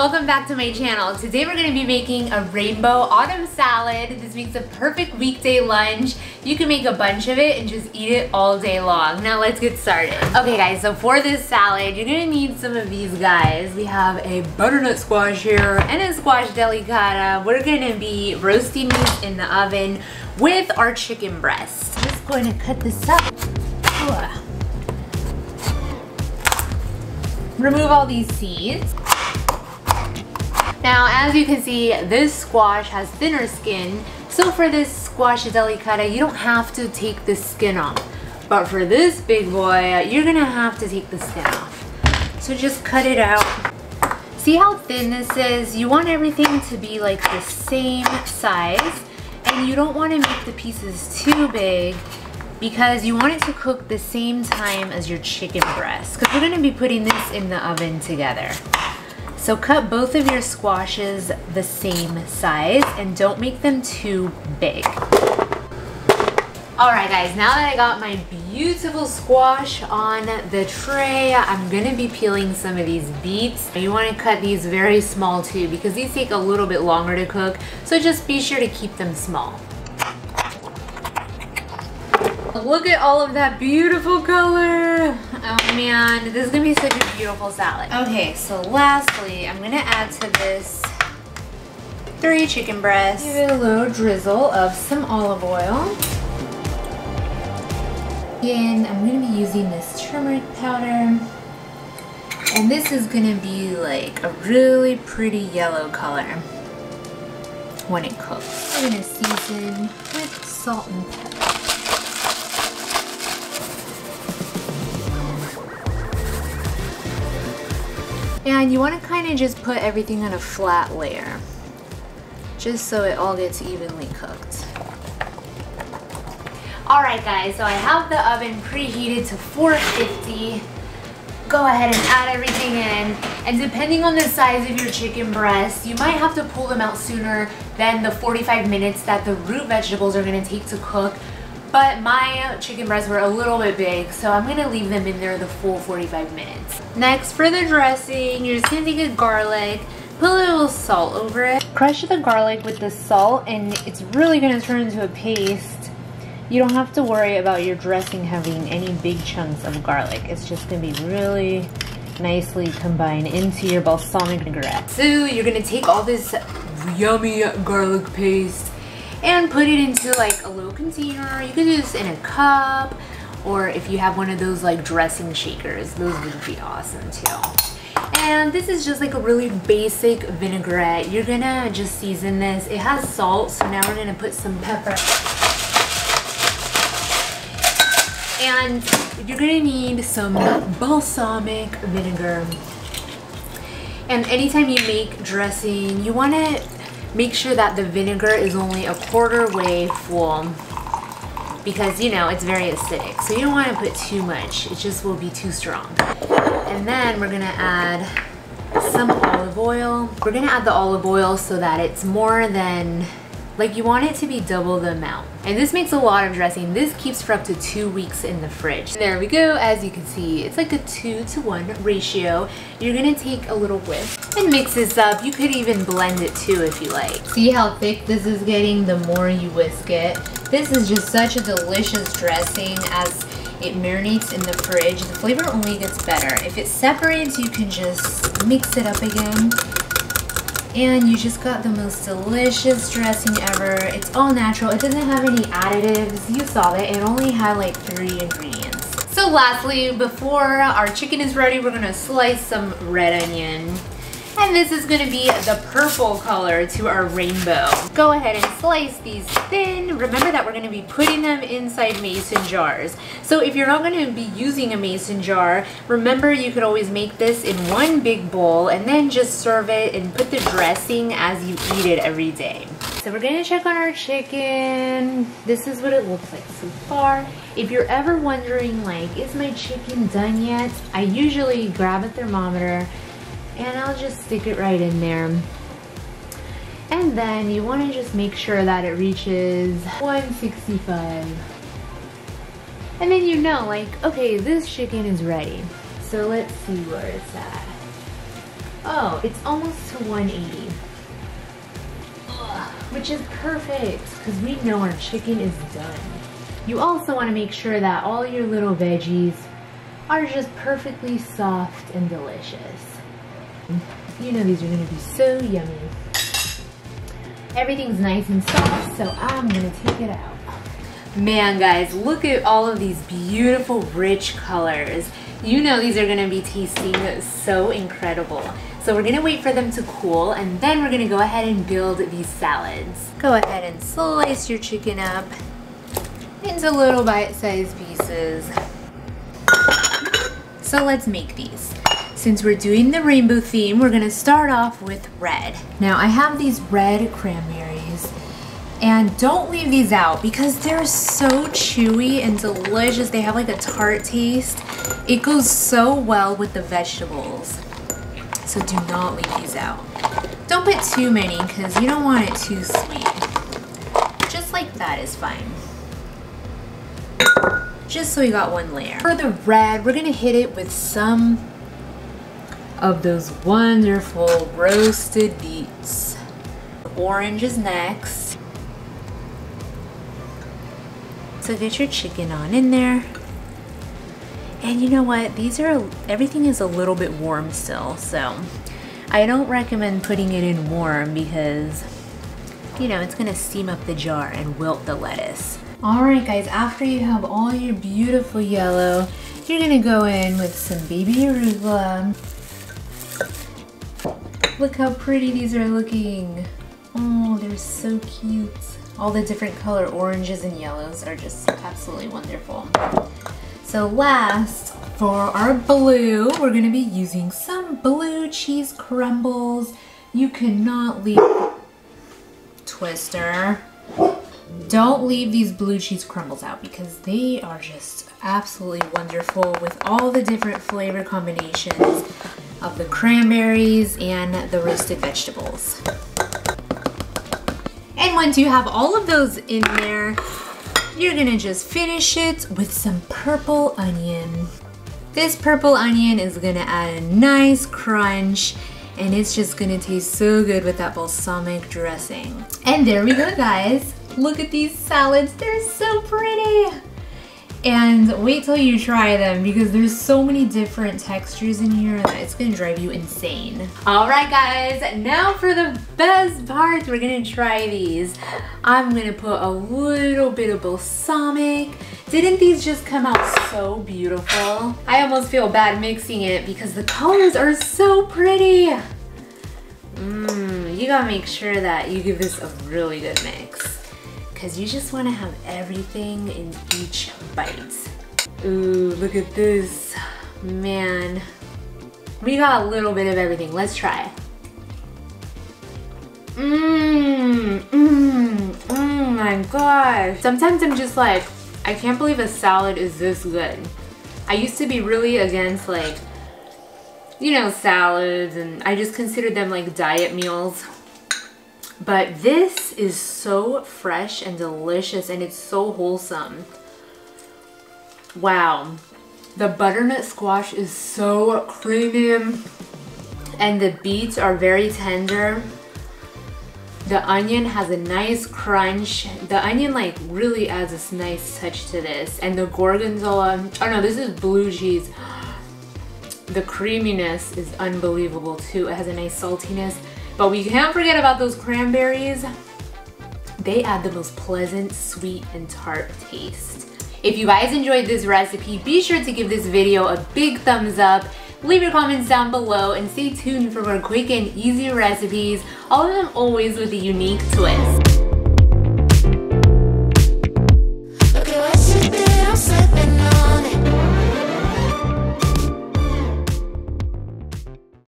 welcome back to my channel. Today we're going to be making a rainbow autumn salad. This makes a perfect weekday lunch. You can make a bunch of it and just eat it all day long. Now let's get started. Okay guys, so for this salad, you're going to need some of these guys. We have a butternut squash here and a squash delicata. We're going to be roasting these in the oven with our chicken breast. I'm just going to cut this up. Remove all these seeds. Now, as you can see, this squash has thinner skin. So for this squash delicata, you don't have to take the skin off. But for this big boy, you're gonna have to take the skin off. So just cut it out. See how thin this is? You want everything to be like the same size. And you don't wanna make the pieces too big because you want it to cook the same time as your chicken breast. Because we're gonna be putting this in the oven together. So cut both of your squashes the same size and don't make them too big. Alright guys, now that I got my beautiful squash on the tray, I'm gonna be peeling some of these beets. You wanna cut these very small too because these take a little bit longer to cook, so just be sure to keep them small. Look at all of that beautiful color. Oh man, this is gonna be such a beautiful salad. Okay, so lastly, I'm gonna add to this 3 chicken breasts. Give it a little drizzle of some olive oil. And I'm gonna be using this turmeric powder. And this is gonna be like a really pretty yellow color when it cooks. I'm gonna season with salt and pepper. And you want to kind of just put everything on a flat layer, just so it all gets evenly cooked. Alright guys, so I have the oven preheated to 450. Go ahead and add everything in, and depending on the size of your chicken breast, you might have to pull them out sooner than the 45 minutes that the root vegetables are going to take to cook. But my chicken breasts were a little bit big, so I'm gonna leave them in there the full 45 minutes. Next, for the dressing, you're just gonna take a garlic, put a little salt over it. Crush the garlic with the salt, and it's really gonna turn into a paste. You don't have to worry about your dressing having any big chunks of garlic. It's just gonna be really nicely combined into your balsamic vinaigrette. So you're gonna take all this yummy garlic paste and put it into like a little container. You could do this in a cup, or if you have one of those like dressing shakers, those would be awesome too. And this is just like a really basic vinaigrette. You're gonna just season this. It has salt, so now we're gonna put some pepper. And you're gonna need some balsamic vinegar. And anytime you make dressing, you wanna make sure that the vinegar is only a quarter way full because, you know, it's very acidic. So you don't want to put too much. It just will be too strong. And then we're going to add some olive oil. We're going to add the olive oil so that it's more than, like, you want it to be double the amount. And this makes a lot of dressing. This keeps for up to 2 weeks in the fridge. There we go. As you can see, it's like a 2-to-1 ratio. You're gonna take a little whisk and mix this up. You could even blend it too if you like. See how thick this is getting the more you whisk it. This is just such a delicious dressing as it marinates in the fridge. The flavor only gets better. If it separates, you can just mix it up again. And you just got the most delicious dressing ever. It's all natural. It doesn't have any additives. You saw that. It only had like 3 ingredients. So lastly, before our chicken is ready, we're gonna slice some red onion. And this is gonna be the purple color to our rainbow. Go ahead and slice these thin. Remember that we're gonna be putting them inside mason jars. So if you're not gonna be using a mason jar, remember you could always make this in one big bowl and then just serve it and put the dressing as you eat it every day. So we're gonna check on our chicken. This is what it looks like so far. If you're ever wondering, like, is my chicken done yet? I usually grab a thermometer and I'll just stick it right in there. And then you want to just make sure that it reaches 165. And then you know, like, okay, this chicken is ready. So let's see where it's at. Oh, it's almost to 180. Ugh, which is perfect because we know our chicken is done. You also want to make sure that all your little veggies are just perfectly soft and delicious. You know these are going to be so yummy. Everything's nice and soft, so I'm going to take it out. Man, guys, look at all of these beautiful, rich colors. You know these are going to be tasting so incredible. So we're going to wait for them to cool, and then we're going to go ahead and build these salads. Go ahead and slice your chicken up into little bite-sized pieces. So let's make these. Since we're doing the rainbow theme, we're gonna start off with red. Now I have these red cranberries, and don't leave these out because they're so chewy and delicious. They have like a tart taste. It goes so well with the vegetables. So do not leave these out. Don't put too many because you don't want it too sweet. Just like that is fine. Just so we got one layer. For the red, we're gonna hit it with some of those wonderful roasted beets. Orange is next. So get your chicken on in there. And you know what? Everything is a little bit warm still, so I don't recommend putting it in warm because, you know, it's gonna steam up the jar and wilt the lettuce. All right, guys, after you have all your beautiful yellow, you're gonna go in with some baby arugula. Look how pretty these are looking. Oh, they're so cute. All the different color oranges and yellows are just absolutely wonderful. So last, for our blue, we're gonna be using some blue cheese crumbles. You cannot leave Twister. Don't leave these blue cheese crumbles out because they are just absolutely wonderful with all the different flavor combinations of the cranberries and the roasted vegetables. And once you have all of those in there, you're gonna just finish it with some purple onion. This purple onion is gonna add a nice crunch, and it's just gonna taste so good with that balsamic dressing. And there we go, guys. Look at these salads, they're so pretty. And wait till you try them because there's so many different textures in here that it's gonna drive you insane. All right, guys, now for the best part, we're gonna try these. I'm gonna put a little bit of balsamic. Didn't these just come out so beautiful? I almost feel bad mixing it because the colors are so pretty. You gotta make sure that you give this a really good mix, because you just want to have everything in each bite. Ooh, look at this. Man, we got a little bit of everything. Let's try. Oh my gosh. Sometimes I'm just like, I can't believe a salad is this good. I used to be really against, like, you know, salads, and I just considered them like diet meals. But this is so fresh and delicious, and it's so wholesome. Wow. The butternut squash is so creamy, and the beets are very tender. The onion has a nice crunch. The onion like really adds this nice touch to this. And the gorgonzola, oh no, this is blue cheese. The creaminess is unbelievable too. It has a nice saltiness. But we can't forget about those cranberries. They add the most pleasant, sweet, and tart taste. If you guys enjoyed this recipe, be sure to give this video a big thumbs up. Leave your comments down below and stay tuned for more quick and easy recipes, all of them always with a unique twist.